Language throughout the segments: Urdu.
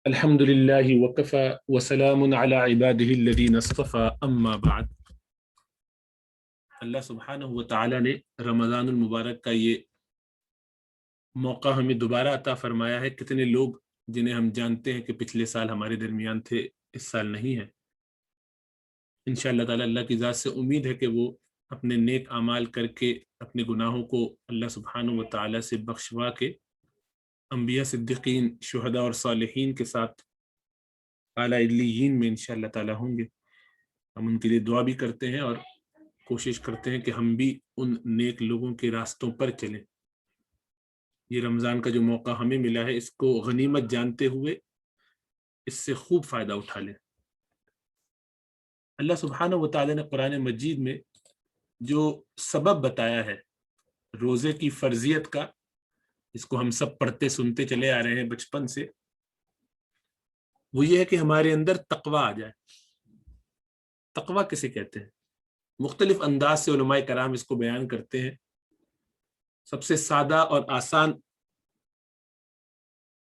الحمدللہ وکفی وسلام علی عبادہ الذین اصطفی اما بعد۔ اللہ سبحانہ و تعالی نے رمضان المبارک کا یہ موقع ہمیں دوبارہ عطا فرمایا ہے۔ کتنے لوگ جنہیں ہم جانتے ہیں کہ پچھلے سال ہمارے درمیان تھے، اس سال نہیں ہیں۔ انشاءاللہ تعالی اللہ کی ذات سے امید ہے کہ وہ اپنے نیک اعمال کر کے اپنے گناہوں کو اللہ سبحانہ و تعالی سے بخشوا کے انبیاء، صدیقین، شہداء اور صالحین کے ساتھ اعلیٰ علیین میں انشاءاللہ تعالی ہوں گے۔ ہم ان کے لیے دعا بھی کرتے ہیں اور کوشش کرتے ہیں کہ ہم بھی ان نیک لوگوں کے راستوں پر چلیں۔ یہ رمضان کا جو موقع ہمیں ملا ہے، اس کو غنیمت جانتے ہوئے اس سے خوب فائدہ اٹھا لیں۔ اللہ سبحانہ و تعالی نے قرآن مجید میں جو سبب بتایا ہے روزے کی فرضیت کا، اس کو ہم سب پڑھتے سنتے چلے آ رہے ہیں بچپن سے، وہ یہ ہے کہ ہمارے اندر تقویٰ آ جائے۔ تقویٰ کسے کہتے ہیں؟ مختلف انداز سے علماء کرام اس کو بیان کرتے ہیں۔ سب سے سادہ اور آسان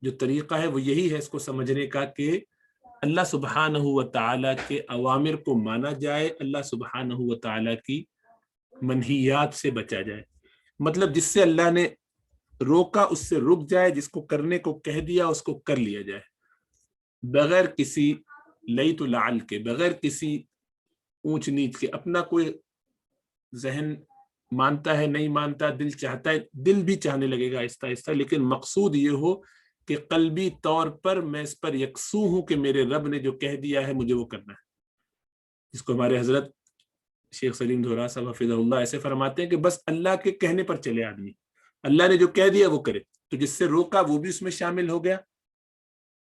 جو طریقہ ہے وہ یہی ہے اس کو سمجھنے کا کہ اللہ سبحانہ و تعالیٰ کے اوامر کو مانا جائے، اللہ سبحانہ و تعالیٰ کی منہیات سے بچا جائے۔ مطلب جس سے اللہ نے روکا اس سے رک جائے، جس کو کرنے کو کہہ دیا اس کو کر لیا جائے، بغیر کسی لیت و لعل کے، بغیر کسی اونچ نیچ کے۔ اپنا کوئی ذہن مانتا ہے نہیں مانتا، دل چاہتا ہے، دل بھی چاہنے لگے گا آہستہ آہستہ، لیکن مقصود یہ ہو کہ قلبی طور پر میں اس پر یکسو ہوں کہ میرے رب نے جو کہہ دیا ہے مجھے وہ کرنا ہے۔ جس کو ہمارے حضرت شیخ سلیم دھورا صاحب حفظہ اللہ ایسے فرماتے ہیں کہ بس اللہ کے کہنے پر چلے آدمی، اللہ نے جو کہہ دیا وہ کرے۔ تو جس سے روکا وہ بھی اس میں شامل ہو گیا،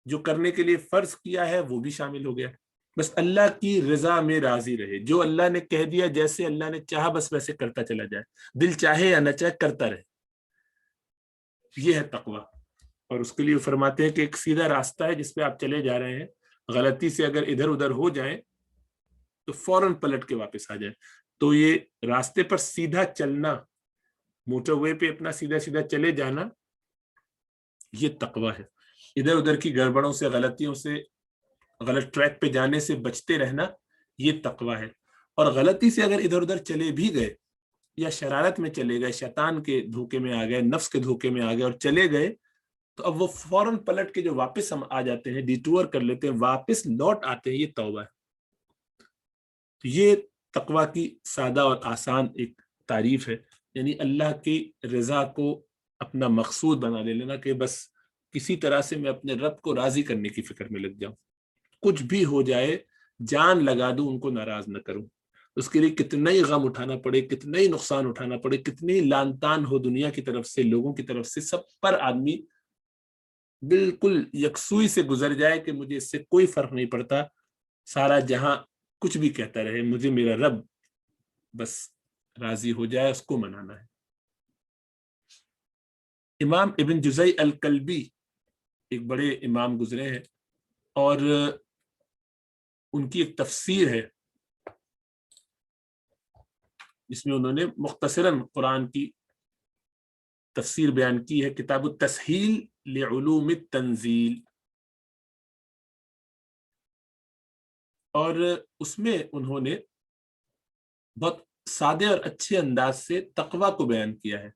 جو کرنے کے لیے فرض کیا ہے وہ بھی شامل ہو گیا۔ بس اللہ کی رضا میں راضی رہے، جو اللہ نے کہہ دیا، جیسے اللہ نے چاہا بس ویسے کرتا چلا جائے، دل چاہے یا نہ چاہے کرتا رہے۔ یہ ہے تقویٰ۔ اور اس کے لیے فرماتے ہیں کہ ایک سیدھا راستہ ہے جس پہ آپ چلے جا رہے ہیں، غلطی سے اگر ادھر ادھر ہو جائیں تو فوراً پلٹ کے واپس آ جائیں۔ تو یہ راستے پر سیدھا چلنا، موٹر وے پہ اپنا سیدھا سیدھا چلے جانا، یہ تقویٰ ہے۔ ادھر ادھر کی گڑبڑوں سے، غلطیوں سے، غلط ٹریک پہ جانے سے بچتے رہنا، یہ تقویٰ ہے۔ اور غلطی سے اگر ادھر ادھر چلے بھی گئے یا شرارت میں چلے گئے، شیطان کے دھوکے میں آ گئے، نفس کے دھوکے میں آ گئے اور چلے گئے، تو اب وہ فوراً پلٹ کے جو واپس ہم آ جاتے ہیں، ڈیٹور کر لیتے ہیں، واپس لوٹ آتے ہیں، یہ توبہ ہے۔ تو یہ تقویٰ کی سادہ اور آسان ایک تعریف ہے، یعنی اللہ کی رضا کو اپنا مقصود بنا لینا کہ بس کسی طرح سے میں اپنے رب کو راضی کرنے کی فکر میں لگ جاؤں، کچھ بھی ہو جائے جان لگا دوں، ان کو ناراض نہ کروں۔ اس کے لیے کتنا ہی غم اٹھانا پڑے، کتنا ہی نقصان اٹھانا پڑے، کتنی لان تان ہو دنیا کی طرف سے، لوگوں کی طرف سے، سب پر آدمی بالکل یکسوئی سے گزر جائے کہ مجھے اس سے کوئی فرق نہیں پڑتا، سارا جہاں کچھ بھی کہتا رہے، مجھے میرا رب بس راضی ہو جائے، اس کو منانا ہے۔ امام ابن جزئی الکلبی ایک بڑے امام گزرے ہیں، اور ان کی ایک تفسیر ہے جس میں انہوں نے مختصراً قرآن کی تفسیر بیان کی ہے، کتاب التسہیل لعلوم التنزیل، اور اس میں انہوں نے بہت سادے اور اچھے انداز سے تقویٰ کو بیان کیا ہے۔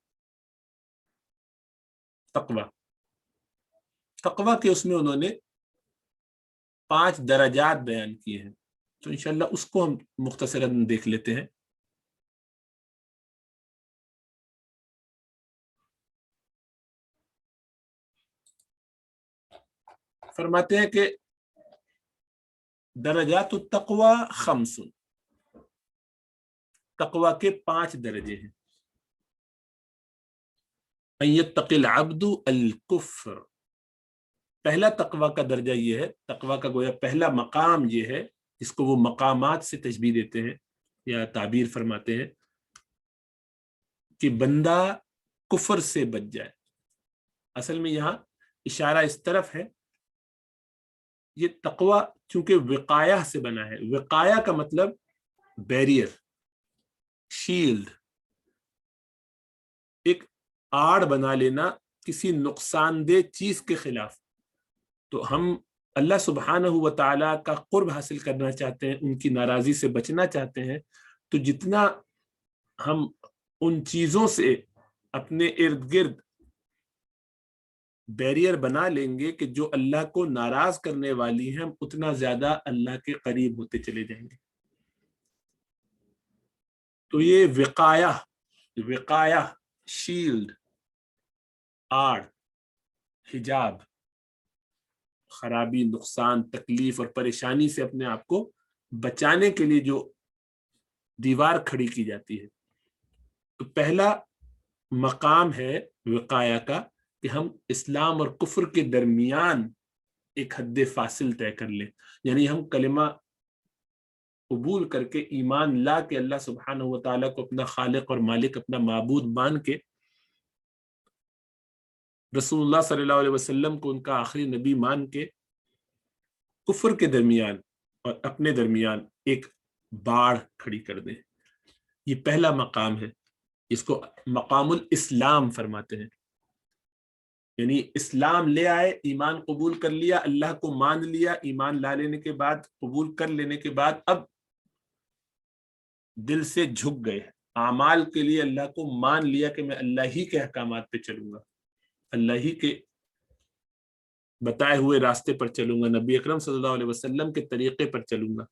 تقویٰ کے اس میں انہوں نے 5 درجات بیان کیے ہیں، تو انشاءاللہ اس کو ہم مختصراً دیکھ لیتے ہیں۔ فرماتے ہیں کہ درجات التقوی 5، تقوی کے 5 درجے ہیں۔ ان یتقی العبد الکفر، پہلا تقوی کا درجہ یہ ہے، تقوی کا گویا پہلا مقام یہ ہے، جس کو وہ مقامات سے تشبیہ دیتے ہیں یا تعبیر فرماتے ہیں، کہ بندہ کفر سے بچ جائے۔ اصل میں یہاں اشارہ اس طرف ہے، یہ تقوی چونکہ وقایہ سے بنا ہے، وقایہ کا مطلب بیریئر، شیلڈ، ایک آڑ بنا لینا کسی نقصان دہ چیز کے خلاف۔ تو ہم اللہ سبحانہ و تعالیٰ کا قرب حاصل کرنا چاہتے ہیں، ان کی ناراضی سے بچنا چاہتے ہیں، تو جتنا ہم ان چیزوں سے اپنے ارد گرد بیریئر بنا لیں گے کہ جو اللہ کو ناراض کرنے والی ہیں، ہم اتنا زیادہ اللہ کے قریب ہوتے چلے جائیں گے۔ تو یہ وقایہ، شیلڈ، آڑ، حجاب، خرابی، نقصان، تکلیف اور پریشانی سے اپنے آپ کو بچانے کے لیے جو دیوار کھڑی کی جاتی ہے، تو پہلا مقام ہے وقایہ کا کہ ہم اسلام اور کفر کے درمیان ایک حد فاصل طے کر لیں، یعنی ہم کلمہ قبول کر کے ایمان لا کے اللہ سبحانہ و تعالیٰ کو اپنا خالق اور مالک، اپنا معبود مان کے، رسول اللہ صلی اللہ علیہ وسلم کو ان کا آخری نبی مان کے، کفر کے درمیان اور اپنے درمیان ایک باڑ کھڑی کر دیں۔ یہ پہلا مقام ہے، اس کو مقام الاسلام فرماتے ہیں، یعنی اسلام لے آئے، ایمان قبول کر لیا، اللہ کو مان لیا، ایمان لا لینے کے بعد، قبول کر لینے کے بعد اب دل سے جھک گئے، اعمال کے لیے اللہ کو مان لیا کہ میں اللہ ہی کے احکامات پہ چلوں گا، اللہ ہی کے بتائے ہوئے راستے پر چلوں گا، نبی اکرم صلی اللہ علیہ وسلم کے طریقے پر چلوں گا۔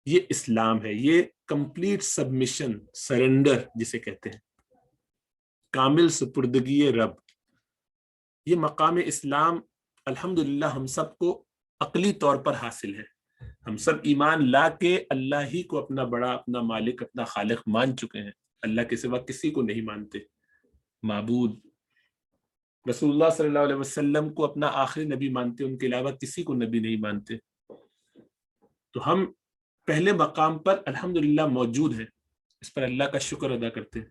یہ اسلام ہے، یہ کمپلیٹ سبمیشن، سرنڈر جسے کہتے ہیں، کامل سپردگی رب۔ یہ مقام اسلام الحمدللہ ہم سب کو عقلی طور پر حاصل ہے، ہم سب ایمان لا کے اللہ ہی کو اپنا بڑا، اپنا مالک، اپنا خالق مان چکے ہیں، اللہ کے سوا کسی کو نہیں مانتے معبود۔ رسول اللہ صلی اللہ علیہ وسلم کو اپنا آخری نبی مانتے، ان کے علاوہ کسی کو نبی نہیں مانتے۔ تو ہم پہلے مقام پر الحمدللہ موجود ہیں، اس پر اللہ کا شکر ادا کرتے ہیں۔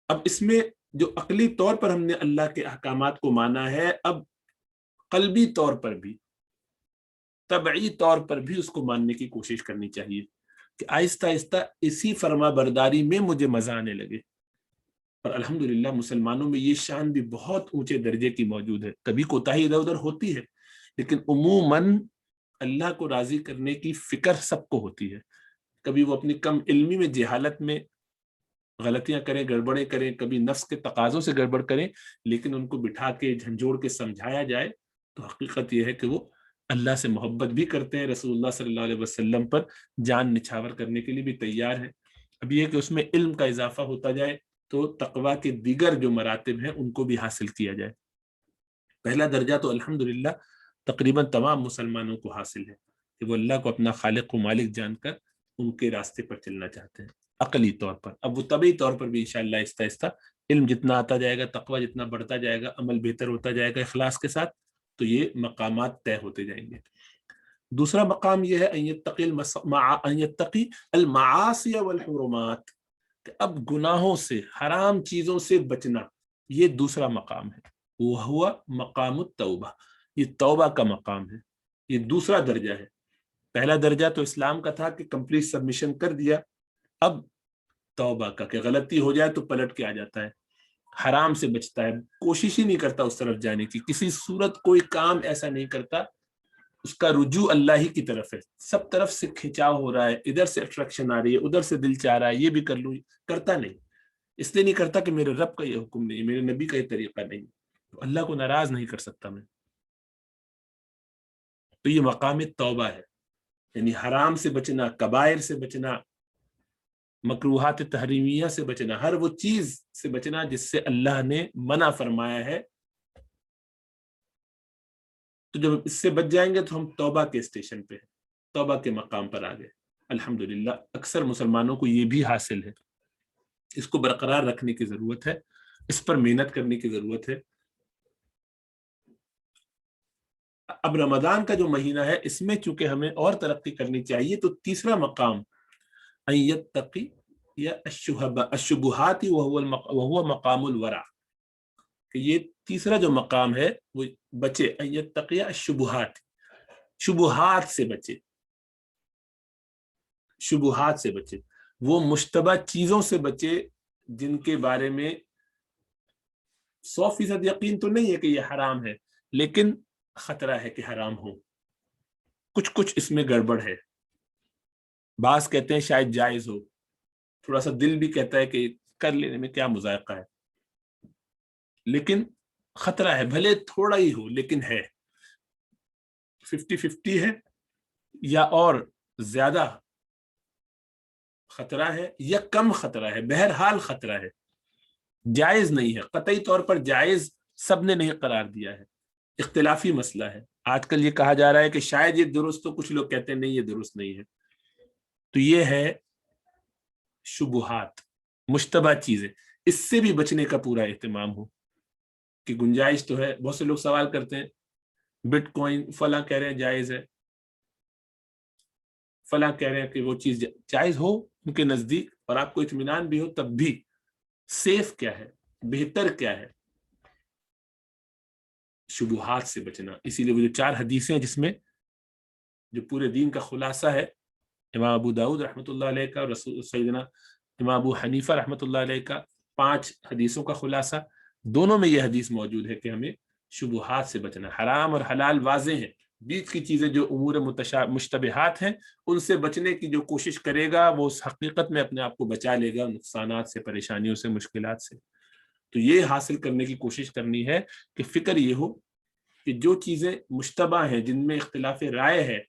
اب اس میں جو عقلی طور پر ہم نے اللہ کے احکامات کو مانا ہے، اب قلبی طور پر بھی، طبعی طور پر بھی اس کو ماننے کی کوشش کرنی چاہیے کہ آہستہ آہستہ اسی فرما برداری میں مجھے مزہ آنے لگے۔ اور الحمدللہ مسلمانوں میں یہ شان بھی بہت اونچے درجے کی موجود ہے، کبھی کوتاہی ادھر ادھر ہوتی ہے، لیکن عموماً اللہ کو راضی کرنے کی فکر سب کو ہوتی ہے۔ کبھی وہ اپنی کم علمی میں، جہالت میں غلطیاں کریں، گڑبڑیں کریں، کبھی نفس کے تقاضوں سے گڑبڑ کریں، لیکن ان کو بٹھا کے جھنجھوڑ کے سمجھایا جائے تو حقیقت یہ ہے کہ وہ اللہ سے محبت بھی کرتے ہیں، رسول اللہ صلی اللہ علیہ وسلم پر جان نچھاور کرنے کے لیے بھی تیار ہیں۔ اب یہ کہ اس میں علم کا اضافہ ہوتا جائے تو تقویٰ کے دیگر جو مراتب ہیں ان کو بھی حاصل کیا جائے۔ پہلا درجہ تو الحمدللہ تقریباً تمام مسلمانوں کو حاصل ہے کہ وہ اللہ کو اپنا خالق و مالک جان کر ان کے راستے پر چلنا چاہتے ہیں عقلی طور پر۔ اب وہ طبعی طور پر بھی انشاءاللہ آہستہ آہستہ علم جتنا آتا جائے گا، تقویٰ جتنا بڑھتا جائے گا، عمل بہتر ہوتا جائے گا اخلاص کے ساتھ، تو یہ مقامات طے ہوتے جائیں گے۔ دوسرا مقام یہ ہے ان یتقی المعاصی والحرمات، کہ اب گناہوں سے، حرام چیزوں سے بچنا، یہ دوسرا مقام ہے، وہ ہوا مقام التوبہ، یہ توبہ کا مقام ہے، یہ دوسرا درجہ ہے۔ پہلا درجہ تو اسلام کا تھا کہ کمپلیٹ سبمیشن کر دیا، اب توبہ کا کہ غلطی ہو جائے تو پلٹ کے آ جاتا ہے، حرام سے بچتا ہے، کوشش ہی نہیں کرتا اس طرف جانے کی، کسی صورت کوئی کام ایسا نہیں کرتا، اس کا رجوع اللہ ہی کی طرف ہے، سب طرف سے کھنچاؤ ہو رہا ہے، ادھر سے اٹریکشن آ رہی ہے، ادھر سے دل چاہ رہا ہے یہ بھی کر لوں، کرتا نہیں، اس لیے نہیں کرتا کہ میرے رب کا یہ حکم نہیں، میرے نبی کا یہ طریقہ نہیں، تو اللہ کو ناراض نہیں کر سکتا میں۔ تو یہ مقام توبہ ہے، یعنی حرام سے بچنا، کبائر سے بچنا، مکروہات تحریمیہ سے بچنا، ہر وہ چیز سے بچنا جس سے اللہ نے منع فرمایا ہے۔ تو جب اس سے بچ جائیں گے تو ہم توبہ کے اسٹیشن پہ ہیں، توبہ کے مقام پر آ گئے۔ الحمدللہ اکثر مسلمانوں کو یہ بھی حاصل ہے، اس کو برقرار رکھنے کی ضرورت ہے، اس پر محنت کرنے کی ضرورت ہے۔ اب رمضان کا جو مہینہ ہے اس میں چونکہ ہمیں اور ترقی کرنی چاہیے، تو تیسرا مقام ان یتقی یا الشبہات وہو مقام الورع، کہ یہ تیسرا جو مقام ہے وہ بچے، ان یتقی الشبہات، شبہات سے بچے، شبہات سے بچے، وہ مشتبہ چیزوں سے بچے جن کے بارے میں 100% یقین تو نہیں ہے کہ یہ حرام ہے، لیکن خطرہ ہے کہ حرام ہو، کچھ اس میں گڑبڑ ہے. بعض کہتے ہیں شاید جائز ہو، تھوڑا سا دل بھی کہتا ہے کہ کر لینے میں کیا مذائقہ ہے، لیکن خطرہ ہے، بھلے تھوڑا ہی ہو لیکن ہے. 50-50 ہے یا اور زیادہ خطرہ ہے یا کم خطرہ ہے، بہرحال خطرہ ہے، جائز نہیں ہے. قطعی طور پر جائز سب نے نہیں قرار دیا ہے، اختلافی مسئلہ ہے. آج کل یہ کہا جا رہا ہے کہ شاید یہ درست ہو، کچھ لوگ کہتے ہیں نہیں یہ درست نہیں ہے. تو یہ ہے شبہات، مشتبہ چیزیں، اس سے بھی بچنے کا پورا اہتمام ہو کہ گنجائش تو ہے. بہت سے لوگ سوال کرتے ہیں بٹ کوائن فلاں کہہ رہے ہیں جائز ہے، فلاں کہہ رہے ہیں کہ وہ چیز جائز ہو ان کے نزدیک اور آپ کو اطمینان بھی ہو، تب بھی سیف کیا ہے، بہتر کیا ہے؟ شبہات سے بچنا. اسی لیے وہ جو 4 حدیثیں جس میں جو پورے دین کا خلاصہ ہے، امام ابو داؤد رحمۃ اللہ علیہ کا اور رسول سیدنا امام ابو حنیفہ رحمۃ اللہ علیہ کا 5 حدیثوں کا خلاصہ، دونوں میں یہ حدیث موجود ہے کہ ہمیں شبہات سے بچنا. حرام اور حلال واضح ہیں، بیچ کی چیزیں جو امور مشتبہات ہیں ان سے بچنے کی جو کوشش کرے گا وہ اس حقیقت میں اپنے آپ کو بچا لے گا نقصانات سے، پریشانیوں سے، مشکلات سے. تو یہ حاصل کرنے کی کوشش کرنی ہے کہ فکر یہ ہو کہ جو چیزیں مشتبہ ہیں، جن میں اختلاف رائے ہے،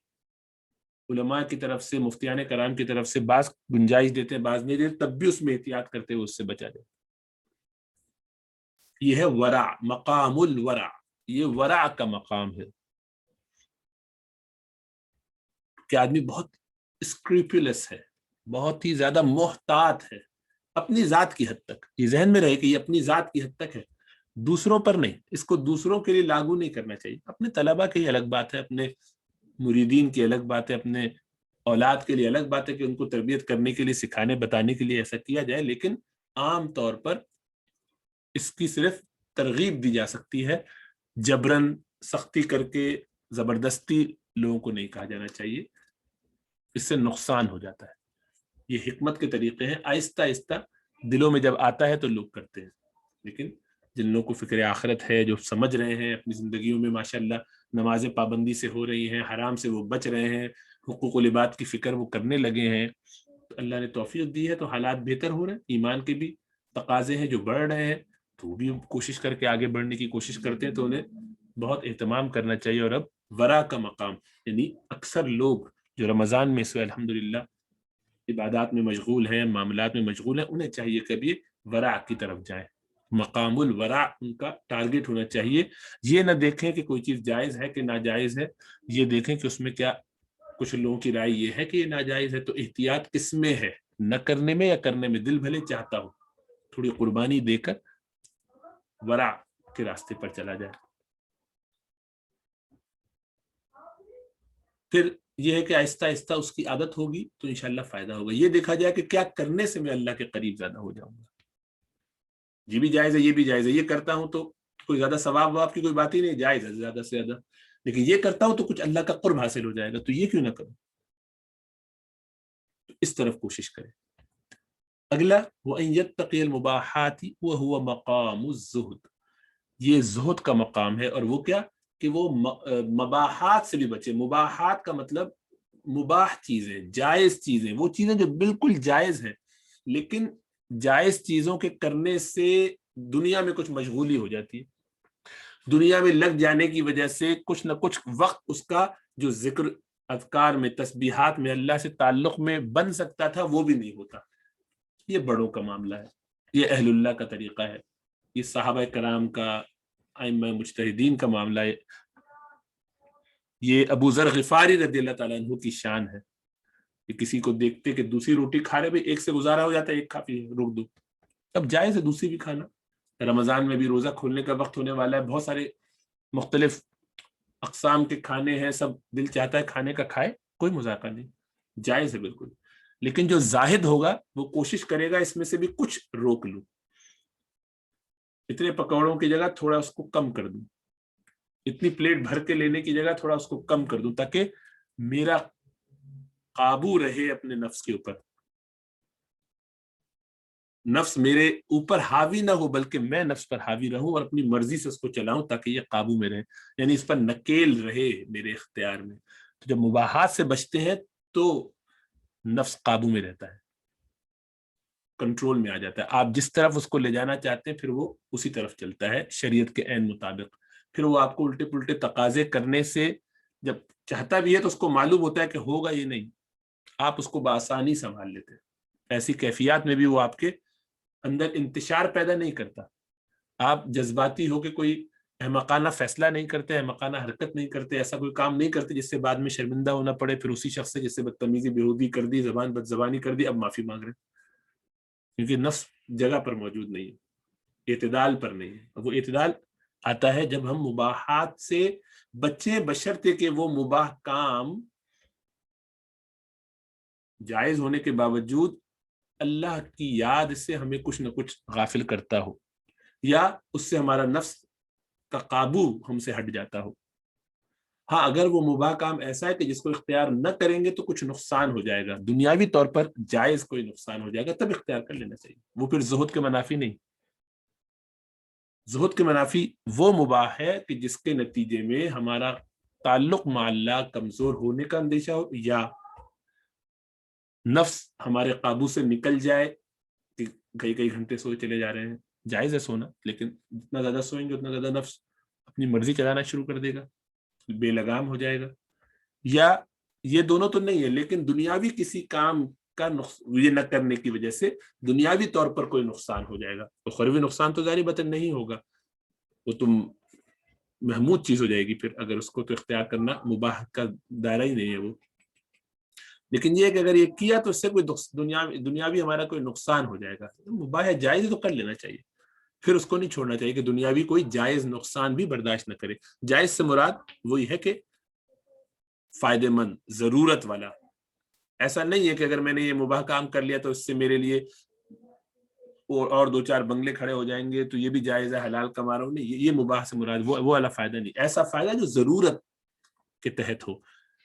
علماء کی طرف سے، مفتیان کرام کی طرف سے بعض گنجائش دیتے ہیں بعض نہیں دیتے، تب بھی اس میں احتیاط کرتے ہوئے اس سے بچا جائے. یہ ہے ورع، مقام الورع، یہ ورع کا مقام ہے کہ آدمی بہت اسکریپولس ہے، بہت ہی زیادہ محتاط ہے اپنی ذات کی حد تک. یہ ذہن میں رہے کہ یہ اپنی ذات کی حد تک ہے، دوسروں پر نہیں. اس کو دوسروں کے لیے لاگو نہیں کرنا چاہیے. اپنے طلبہ کے لیے الگ بات ہے، اپنے مریدین کی الگ بات ہے، اپنے اولاد کے لیے الگ بات ہے کہ ان کو تربیت کرنے کے لیے، سکھانے بتانے کے لیے ایسا کیا جائے، لیکن عام طور پر اس کی صرف ترغیب دی جا سکتی ہے، جبرن سختی کر کے زبردستی لوگوں کو نہیں کہا جانا چاہیے، اس سے نقصان ہو جاتا ہے. یہ حکمت کے طریقے ہیں، آہستہ آہستہ دلوں میں جب آتا ہے تو لوگ کرتے ہیں. لیکن جن لوگوں کو فکر آخرت ہے، جو سمجھ رہے ہیں اپنی زندگیوں میں ماشاءاللہ نمازیں پابندی سے ہو رہی ہیں، حرام سے وہ بچ رہے ہیں، حقوق العباد کی فکر وہ کرنے لگے ہیں، تو اللہ نے توفیق دی ہے تو حالات بہتر ہو رہے ہیں. ایمان کے بھی تقاضے ہیں جو بڑھ رہے ہیں، تو وہ بھی کوشش کر کے آگے بڑھنے کی کوشش کرتے ہیں، تو انہیں بہت اہتمام کرنا چاہیے. اور اب ورا کا مقام، یعنی اکثر لوگ جو رمضان میں سے الحمدللہ عبادات میں مشغول ہیں، معاملات میں مشغول ہیں، انہیں چاہیے کبھی ورع کی طرف جائیں. مقام الورع ان کا ٹارگٹ ہونا چاہیے. یہ نہ دیکھیں کہ کوئی چیز جائز ہے کہ ناجائز ہے، یہ دیکھیں کہ اس میں کیا. کچھ لوگوں کی رائے یہ ہے کہ یہ ناجائز ہے، تو احتیاط کس میں ہے، نہ کرنے میں یا کرنے میں. دل بھلے چاہتا ہو تھوڑی قربانی دے کر ورع کے راستے پر چلا جائے. پھر یہ ہے کہ آہستہ آہستہ اس کی عادت ہوگی تو انشاءاللہ فائدہ ہوگا. یہ دیکھا جائے کہ کیا کرنے سے میں اللہ کے قریب زیادہ ہو جاؤں گا. یہ بھی جائز ہے، یہ بھی جائز ہے، یہ کرتا ہوں تو کوئی زیادہ ثواب واب کی کوئی بات ہی نہیں، جائز ہے زیادہ سے زیادہ، لیکن یہ کرتا ہوں تو کچھ اللہ کا قرب حاصل ہو جائے گا، تو یہ کیوں نہ کروں. تو اس طرف کوشش کریں. اگلا وَأَن يَتَّقِيَ الْمُبَاحَاتِ وَهُوَ مَقَامُ الزُّهْدِ، یہ زہد کا مقام ہے. اور وہ کیا کہ وہ مباحات سے بھی بچے. مباحات کا مطلب مباح چیزیں، جائز چیزیں، وہ چیزیں جو بالکل جائز ہیں، لیکن جائز چیزوں کے کرنے سے دنیا میں کچھ مشغولی ہو جاتی ہے، دنیا میں لگ جانے کی وجہ سے کچھ نہ کچھ وقت اس کا جو ذکر اذکار میں، تسبیحات میں، اللہ سے تعلق میں بن سکتا تھا وہ بھی نہیں ہوتا. یہ بڑوں کا معاملہ ہے، یہ اہل اللہ کا طریقہ ہے، یہ صحابہ کرام کا، ائمہ مجتہدین کا معاملہ ہے. یہ ابو ذر غفاری رضی اللہ تعالیٰ عنہ کی شان ہے کہ کسی کو دیکھتے کہ دوسری روٹی کھا رہے، بھی ایک سے گزارا ہو جاتا ہے، ایک کافی ہے، روک دو. اب جائز ہے دوسری بھی کھانا. رمضان میں بھی روزہ کھولنے کا وقت ہونے والا ہے، بہت سارے مختلف اقسام کے کھانے ہیں، سب دل چاہتا ہے کھانے کا کھائے، کوئی مذاقہ نہیں، جائز ہے بالکل. لیکن جو زاہد ہوگا وہ کوشش کرے گا اس میں سے بھی کچھ روک لوں، اتنے پکوڑوں کی جگہ تھوڑا اس کو کم کر دوں، اتنی پلیٹ بھر کے لینے کی جگہ تھوڑا اس کو کم کر دوں، تاکہ میرا قابو رہے اپنے نفس کے اوپر. نفس میرے اوپر حاوی نہ ہو بلکہ میں نفس پر حاوی رہوں اور اپنی مرضی سے اس کو چلاؤں تاکہ یہ قابو میں رہے، یعنی اس پر نکیل رہے میرے اختیار میں۔ تو جب مباحات سے بچتے ہیں تو نفس قابو میں رہتا ہے، کنٹرول میں آ جاتا ہے، آپ جس طرف اس کو لے جانا چاہتے ہیں پھر وہ اسی طرف چلتا ہے شریعت کے عین مطابق۔ پھر وہ آپ کو الٹے پلٹے تقاضے کرنے سے جب چاہتا بھی ہے تو اس کو معلوم ہوتا ہے کہ ہوگا یہ نہیں، آپ اس کو بآسانی سنبھال لیتے ہیں۔ ایسی کیفیات میں بھی وہ آپ کے اندر انتشار پیدا نہیں کرتا، آپ جذباتی ہو کے کوئی احمقانہ فیصلہ نہیں کرتے، احمقانہ حرکت نہیں کرتے، ایسا کوئی کام نہیں کرتے جس سے بعد میں شرمندہ ہونا پڑے، پھر اسی شخص سے جس سے بدتمیزی بےہودی کر دی، زبان بد زبانی کر دی، اب معافی مانگ رہے ہیں، کیونکہ نفس جگہ پر موجود نہیں ہے، اعتدال پر نہیں ہے۔ وہ اعتدال آتا ہے جب ہم مباحات سے بچیں، بشرطے کہ وہ مباح کام جائز ہونے کے باوجود اللہ کی یاد سے ہمیں کچھ نہ کچھ غافل کرتا ہو، یا اس سے ہمارا نفس کا قابو ہم سے ہٹ جاتا ہو۔ ہاں اگر وہ مباح کام ایسا ہے کہ جس کو اختیار نہ کریں گے تو کچھ نقصان ہو جائے گا، دنیاوی طور پر جائز کوئی نقصان ہو جائے گا، تب اختیار کر لینا چاہیے، وہ پھر زہد کے منافی نہیں۔ زہد کے منافی وہ مباح ہے کہ جس کے نتیجے میں ہمارا تعلق مع اللہ کمزور ہونے کا اندیشہ ہو، یا نفس ہمارے قابو سے نکل جائے کہ کئی کئی گھنٹے سوئے چلے جا رہے ہیں، جائز ہے سونا، لیکن جتنا زیادہ سوئیں گے اتنا زیادہ نفس اپنی مرضی چلانا شروع کر دے گا، بے لگام ہو جائے گا۔ یا یہ دونوں تو نہیں ہے، لیکن دنیاوی کسی کام کا یہ نہ کرنے کی وجہ سے دنیاوی طور پر کوئی نقصان ہو جائے گا، اخروی نقصان تو ظاہر باتن نہیں ہوگا، وہ تم محمود چیز ہو جائے گی، پھر اگر اس کو تو اختیار کرنا مباح کا دائرہ ہی نہیں ہے وہ۔ لیکن یہ کہ اگر یہ کیا تو اس سے کوئی دنیاوی ہمارا کوئی نقصان ہو جائے گا، مباح جائز تو کر لینا چاہیے، پھر اس کو نہیں چھوڑنا چاہیے کہ دنیاوی کوئی جائز نقصان بھی برداشت نہ کرے۔ جائز سے مراد وہی ہے کہ فائدہ مند، ضرورت والا، ایسا نہیں ہے کہ اگر میں نے یہ مباح کام کر لیا تو اس سے میرے لیے اور دو چار بنگلے کھڑے ہو جائیں گے تو یہ بھی جائز ہے، حلال کما رہا ہوں، نہیں، یہ مباح سے مراد وہ والا فائدہ نہیں، ایسا فائدہ جو ضرورت کے تحت ہو،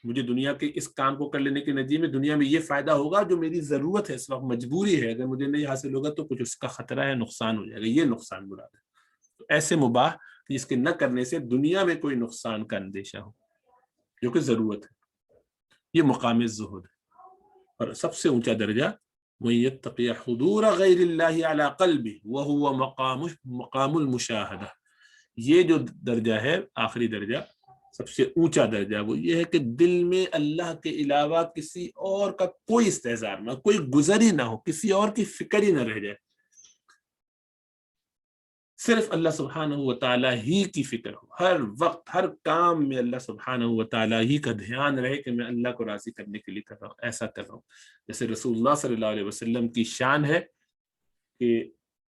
مجھے دنیا کے اس کام کو کر لینے کے نتیجے میں دنیا میں یہ فائدہ ہوگا جو میری ضرورت ہے، اس وقت مجبوری ہے، اگر مجھے نہیں حاصل ہوگا تو کچھ اس کا خطرہ ہے، نقصان ہو جائے گا، یہ نقصان مراد ہے۔ تو ایسے مباح جس کے نہ کرنے سے دنیا میں کوئی نقصان کا اندیشہ ہو جو کہ ضرورت ہے، یہ مقام زہد ہے۔ اور سب سے اونچا درجہ وَن يَتَّقِيَ حُضُورَ غَيْرِ اللَّهِ عَلَى قَلْبِهِ وَهُوَ مقام المشاہدہ، یہ جو درجہ ہے آخری درجہ، سب سے اونچا درجہ وہ یہ ہے کہ دل میں اللہ کے علاوہ کسی اور کا کوئی استحضار نہ، کوئی گزر ہی نہ ہو، کسی اور کی فکر ہی نہ رہ جائے، صرف اللہ سبحانہ و تعالیٰ ہی کی فکر ہو، ہر وقت ہر کام میں اللہ سبحانہ و تعالیٰ ہی کا دھیان رہے کہ میں اللہ کو راضی کرنے کے لیے کر رہا ہوں، ایسا کر رہا ہوں۔ جیسے رسول اللہ صلی اللہ علیہ وسلم کی شان ہے کہ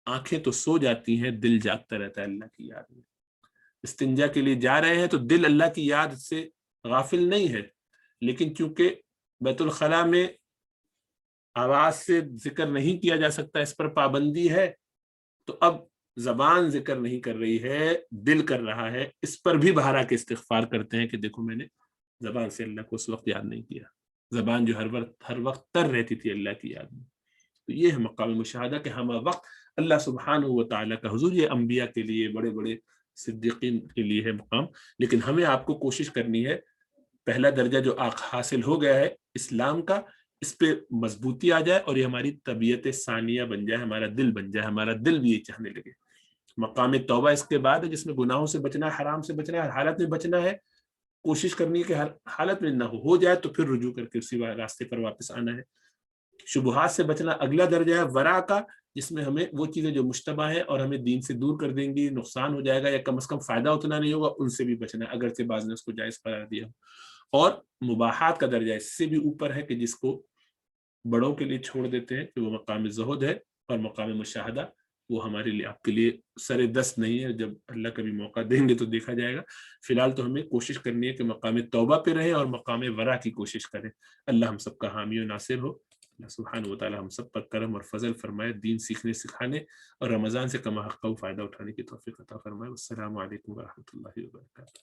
آنکھیں تو سو جاتی ہیں، دل جاگتا رہتا ہے اللہ کی یاد میں۔ استنجا کے لیے جا رہے ہیں تو دل اللہ کی یاد سے غافل نہیں ہے، لیکن چونکہ بیت الخلاء میں آواز سے ذکر نہیں کیا جا سکتا، اس پر پابندی ہے، تو اب زبان ذکر نہیں کر رہی ہے، دل کر رہا ہے، اس پر بھی بہارا کے استغفار کرتے ہیں کہ دیکھو میں نے زبان سے اللہ کو اس وقت یاد نہیں کیا، زبان جو ہر وقت تر رہتی تھی اللہ کی یاد میں۔ تو یہ ہے مقام مشاہدہ کہ ہم وقت اللہ سبحانہ و تعالیٰ کا حضور، یہ انبیاء کے لیے، بڑے بڑے صدیقین کے لیے ہے مقام، لیکن ہمیں آپ کو کوشش کرنی ہے پہلا درجہ جو حاصل ہو گیا ہے اسلام کا، اس پہ مضبوطی آ جائے اور یہ ہماری طبیعت ثانیہ بن جائے، ہمارا دل بن جائے، ہمارا دل بھی یہ چاہنے لگے۔ مقام توبہ اس کے بعد ہے جس میں گناہوں سے بچنا ہے، حرام سے بچنا ہے، ہر حالت میں بچنا ہے، کوشش کرنی ہے کہ ہر حالت میں نہ ہو جائے تو پھر رجوع کر کے اسی راستے پر واپس آنا ہے۔ شبہات سے بچنا اگلا درجہ ہے ورع کا، جس میں ہمیں وہ چیزیں جو مشتبہ ہیں اور ہمیں دین سے دور کر دیں گی، نقصان ہو جائے گا یا کم از کم فائدہ اتنا نہیں ہوگا، ان سے بھی بچنا ہے، اگرچہ بعض نے اس کو جائز قرار دیا۔ اور مباحات کا درجہ اس سے بھی اوپر ہے کہ جس کو بڑوں کے لیے چھوڑ دیتے ہیں کہ وہ مقام زہد ہے، اور مقام مشاہدہ وہ ہمارے لیے، آپ کے لیے سر دست نہیں ہے، جب اللہ کبھی موقع دیں گے تو دیکھا جائے گا۔ فی الحال تو ہمیں کوشش کرنی ہے کہ مقام توبہ پہ رہیں اور مقام ورع کی کوشش کریں۔ اللہ ہم سب کا حامی و ناصر ہو، اللہ سبحانہ و تعالی ہم سب پر کرم اور فضل فرمائے، دین سیکھنے سکھانے اور رمضان سے کما حق فائدہ اٹھانے کی توفیق عطا فرمائے۔ السلام علیکم ورحمۃ اللہ وبرکاتہ۔